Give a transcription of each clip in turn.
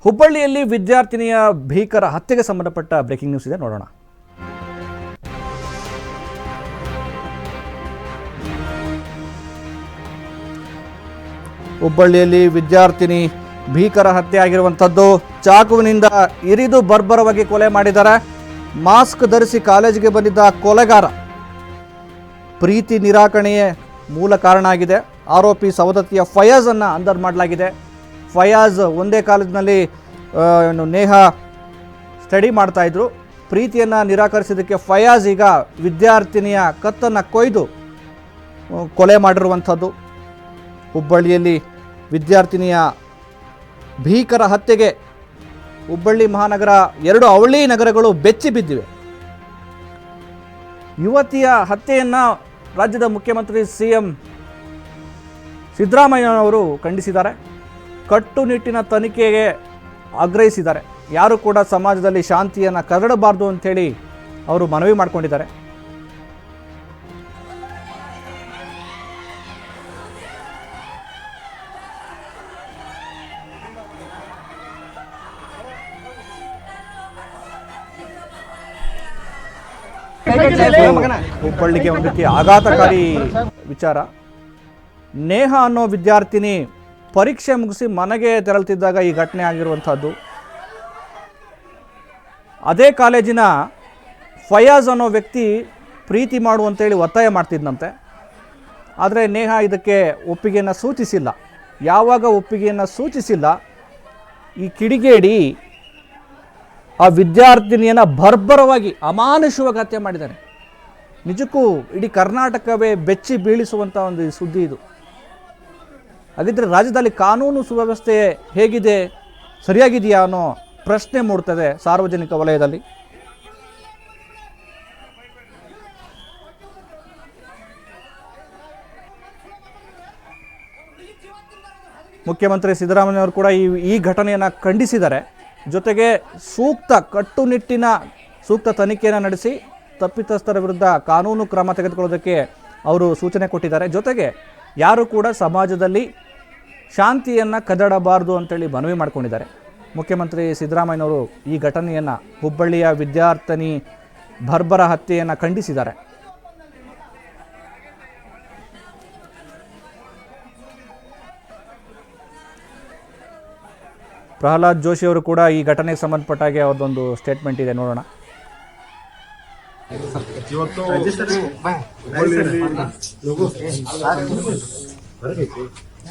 ಹುಬ್ಬಳ್ಳಿಯಲ್ಲಿ ವಿದ್ಯಾರ್ಥಿನಿಯ ಭೀಕರ ಹತ್ಯೆಗೆ ಸಂಬಂಧಪಟ್ಟ ಬ್ರೇಕಿಂಗ್ ನ್ಯೂಸ್ ಇದೆ, ನೋಡೋಣ. ಹುಬ್ಬಳ್ಳಿಯಲ್ಲಿ ವಿದ್ಯಾರ್ಥಿನಿ ಭೀಕರ ಹತ್ಯೆ ಆಗಿರುವಂಥದ್ದು. ಚಾಕುವಿನಿಂದ ಇರಿದು ಬರ್ಬರವಾಗಿ ಕೊಲೆ ಮಾಡಿದ್ದಾರೆ. ಮಾಸ್ಕ್ ಧರಿಸಿ ಕಾಲೇಜಿಗೆ ಬಂದಿದ್ದ ಕೊಲೆಗಾರ ಪ್ರೀತಿ ನಿರಾಕರಣೆಯೇ ಮೂಲ ಕಾರಣ ಆಗಿದೆ. ಆರೋಪಿ ಸವದತ್ತಿಯ ಫಯಾಜ್ ಅನ್ನು ಅಂದರ್ ಮಾಡಲಾಗಿದೆ. ಫಯಾಜ್ ಒಂದೇ ಕಾಲೇಜಿನಲ್ಲಿ ನೇಹಾ ಸ್ಟಡಿ ಮಾಡ್ತಾ ಇದ್ರು. ಪ್ರೀತಿಯನ್ನು ನಿರಾಕರಿಸಿದ್ದಕ್ಕೆ ಫಯಾಜ್ ಈಗ ವಿದ್ಯಾರ್ಥಿನಿಯ ಕತ್ತನ್ನು ಕೊಯ್ದು ಕೊಲೆ ಮಾಡಿರುವಂಥದ್ದು. ಹುಬ್ಬಳ್ಳಿಯಲ್ಲಿ ವಿದ್ಯಾರ್ಥಿನಿಯ ಭೀಕರ ಹತ್ಯೆಗೆ ಹುಬ್ಬಳ್ಳಿ ಮಹಾನಗರ, 2 ಅವಳಿ ನಗರಗಳು ಬೆಚ್ಚಿ ಬಿದ್ದಿವೆ. ಯುವತಿಯ ಹತ್ಯೆಯನ್ನು ರಾಜ್ಯದ ಮುಖ್ಯಮಂತ್ರಿ ಸಿಎಂ ಸಿದ್ದರಾಮಯ್ಯನವರು ಖಂಡಿಸಿದ್ದಾರೆ. ಕಟ್ಟುನಿಟ್ಟಿನ ತನಿಖೆಗೆ ಆಗ್ರಹಿಸಿದ್ದಾರೆ. ಯಾರು ಕೂಡ ಸಮಾಜದಲ್ಲಿ ಶಾಂತಿಯನ್ನು ಕದಡಬಾರ್ದು ಅಂಥೇಳಿ ಅವರು ಮನವಿ ಮಾಡಿಕೊಂಡಿದ್ದಾರೆ. ಹುಬ್ಬಳ್ಳಿಗೆ ಒಂದು ರೀತಿ ಆಘಾತಕಾರಿ ವಿಚಾರ. ನೇಹಾ ಅನ್ನೋ ವಿದ್ಯಾರ್ಥಿನಿ ಪರೀಕ್ಷೆ ಮುಗಿಸಿ ಮನೆಗೆ ತೆರಳುತ್ತಿದ್ದಾಗ ಈ ಘಟನೆ ಆಗಿರುವಂಥದ್ದು. ಅದೇ ಕಾಲೇಜಿನ ಫಯಾಜ್ ಅನ್ನೋ ವ್ಯಕ್ತಿ ಪ್ರೀತಿ ಮಾಡುವಂತೇಳಿ ಒತ್ತಾಯ ಮಾಡ್ತಿದ್ದಂತೆ. ಆದರೆ ನೇಹಾ ಇದಕ್ಕೆ ಒಪ್ಪಿಗೆಯನ್ನು ಸೂಚಿಸಿಲ್ಲ. ಯಾವಾಗ ಒಪ್ಪಿಗೆಯನ್ನು ಸೂಚಿಸಿಲ್ಲ, ಈ ಕಿಡಿಗೇಡಿ ಆ ವಿದ್ಯಾರ್ಥಿನಿಯನ್ನು ಬರ್ಬರವಾಗಿ ಅಮಾನುಷವಾಗಿ ಹತ್ಯೆ ಮಾಡಿದ್ದಾನೆ. ನಿಜಕ್ಕೂ ಇಡೀ ಕರ್ನಾಟಕವೇ ಬೆಚ್ಚಿ ಬೀಳಿಸುವಂಥ ಒಂದು ಸುದ್ದಿ ಇದು. ಹಾಗಿದ್ರೆ ರಾಜ್ಯದಲ್ಲಿ ಕಾನೂನು ಸುವ್ಯವಸ್ಥೆ ಹೇಗಿದೆ, ಸರಿಯಾಗಿದೆಯಾ ಅನ್ನೋ ಪ್ರಶ್ನೆ ಮೂಡ್ತದೆ ಸಾರ್ವಜನಿಕ ವಲಯದಲ್ಲಿ. ಮುಖ್ಯಮಂತ್ರಿ ಸಿದ್ದರಾಮಯ್ಯವರು ಕೂಡ ಈ ಘಟನೆಯನ್ನು ಖಂಡಿಸಿದ್ದಾರೆ. ಜೊತೆಗೆ ಕಟ್ಟುನಿಟ್ಟಿನ ಸೂಕ್ತ ತನಿಖೆಯನ್ನು ನಡೆಸಿ ತಪ್ಪಿತಸ್ಥರ ವಿರುದ್ಧ ಕಾನೂನು ಕ್ರಮ ತೆಗೆದುಕೊಳ್ಳೋದಕ್ಕೆ ಅವರು ಸೂಚನೆ ಕೊಟ್ಟಿದ್ದಾರೆ. ಜೊತೆಗೆ ಯಾರು ಕೂಡ ಸಮಾಜದಲ್ಲಿ ಶಾಂತಿಯನ್ನು ಕದಡಬಾರ್ದು ಅಂತೇಳಿ ಮನವಿ ಮಾಡಿಕೊಂಡಿದ್ದಾರೆ. ಮುಖ್ಯಮಂತ್ರಿ ಸಿದ್ದರಾಮಯ್ಯನವರು ಈ ಘಟನೆಯನ್ನು, ಹುಬ್ಬಳ್ಳಿಯ ವಿದ್ಯಾರ್ಥಿನಿ ಬರ್ಬರ ಹತ್ಯೆಯನ್ನು ಖಂಡಿಸಿದ್ದಾರೆ. ಪ್ರಹ್ಲಾದ್ ಜೋಶಿ ಅವರು ಕೂಡ ಈ ಘಟನೆಗೆ ಸಂಬಂಧಪಟ್ಟ ಹಾಗೆ ಅವ್ರದ್ದೊಂದು ಸ್ಟೇಟ್ಮೆಂಟ್ ಇದೆ, ನೋಡೋಣ.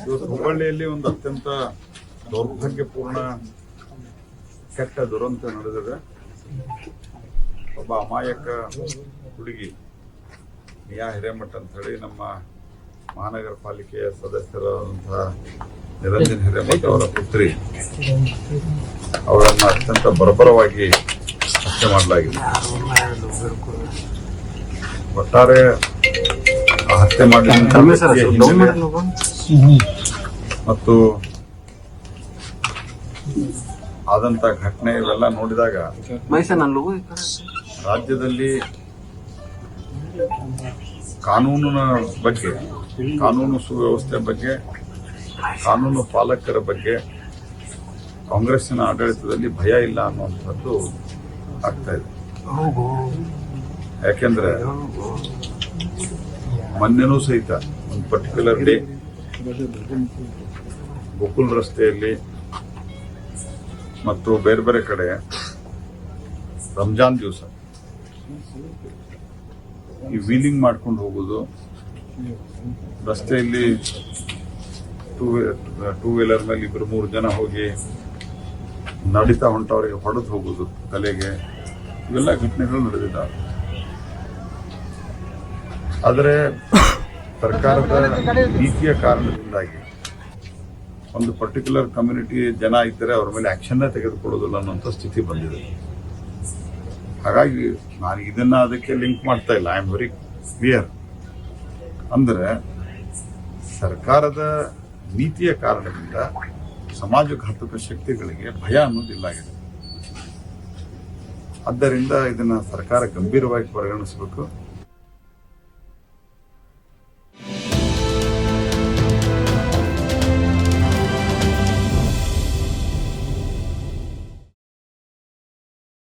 ಇವತ್ತು ಹುಬ್ಬಳ್ಳಿಯಲ್ಲಿ ಒಂದು ಅತ್ಯಂತ ದೌರ್ಭಾಗ್ಯಪೂರ್ಣ ಕೆಟ್ಟ ದುರಂತ ನಡೆದಿದೆ. ಒಬ್ಬ ಅಮಾಯಕ ಹುಡುಗಿ ಮಿಯಾ ಹಿರೇಮಠ ಅಂತ ಹೇಳಿ ನಮ್ಮ ಮಹಾನಗರ ಪಾಲಿಕೆಯ ಸದಸ್ಯರಾದಂತಹ ನಿರಂಜನ್ ಹಿರೇಮಠ ಅವರ ಪುತ್ರಿ, ಅವರನ್ನು ಅತ್ಯಂತ ಬರ್ಬರವಾಗಿ ಹತ್ಯೆ ಮಾಡಲಾಗಿದೆ. ಒಟ್ಟಾರೆ ಹತ್ಯೆ ಮಾಡಿದ ಮತ್ತು ಆದಂತ ಘಟನೆ ಇವೆಲ್ಲ ನೋಡಿದಾಗ ರಾಜ್ಯದಲ್ಲಿ ಕಾನೂನಿನ ಬಗ್ಗೆ, ಕಾನೂನು ಸುವ್ಯವಸ್ಥೆ ಬಗ್ಗೆ, ಕಾನೂನು ಪಾಲಕರ ಬಗ್ಗೆ ಕಾಂಗ್ರೆಸ್ಸಿನ ಆಡಳಿತದಲ್ಲಿ ಭಯ ಇಲ್ಲ ಅನ್ನುವಂಥದ್ದು ಆಗ್ತಾ ಇದೆ. ಯಾಕೆಂದ್ರೆ ಮೊನ್ನೆನೂ ಸಹಿತ ಒಂದು ಪರ್ಟಿಕ್ಯುಲರ್ ಡೇ ಗೋಕುಲ್ ರಸ್ತೆಯಲ್ಲಿ ಮತ್ತು ಬೇರೆ ಬೇರೆ ಕಡೆ ರಂಜಾನ್ ದಿವಸ ಈ ವೀಲಿಂಗ್ ಮಾಡ್ಕೊಂಡು ಹೋಗೋದು, ರಸ್ತೆಯಲ್ಲಿ ಟೂ ವೀಲರ್ ಮೇಲೆ 2-3 ಜನ ಹೋಗಿ ನಡೀತಾ ಹೊಂಟವರಿಗೆ ಹೊಡೆದು ಹೋಗೋದು ತಲೆಗೆ, ಇವೆಲ್ಲ ಘಟನೆಗಳು ನಡೆದಿದ್ದಾವೆ. ಆದರೆ ಸರ್ಕಾರದ ನೀತಿಯ ಕಾರಣದಿಂದಾಗಿ ಒಂದು ಪರ್ಟಿಕ್ಯುಲರ್ ಕಮ್ಯುನಿಟಿ ಜನ ಇದ್ದರೆ ಅವರ ಮೇಲೆ ಆಕ್ಷನ್ ತೆಗೆದುಕೊಳ್ಳೋದಿಲ್ಲ ಅನ್ನೋಂಥ ಸ್ಥಿತಿ ಬಂದಿದೆ. ಹಾಗಾಗಿ ನಾನು ಇದನ್ನ ಅದಕ್ಕೆ ಲಿಂಕ್ ಮಾಡ್ತಾ ಇಲ್ಲ. I am very clear. ಅಂದ್ರೆ ಸರ್ಕಾರದ ನೀತಿಯ ಕಾರಣದಿಂದ ಸಮಾಜಘಾತಕ ಶಕ್ತಿಗಳಿಗೆ ಭಯ ಅನ್ನೋದಿಲ್ಲಾಗಿದೆ. ಆದ್ದರಿಂದ ಇದನ್ನ ಸರ್ಕಾರ ಗಂಭೀರವಾಗಿ ಪರಿಗಣಿಸಬೇಕು.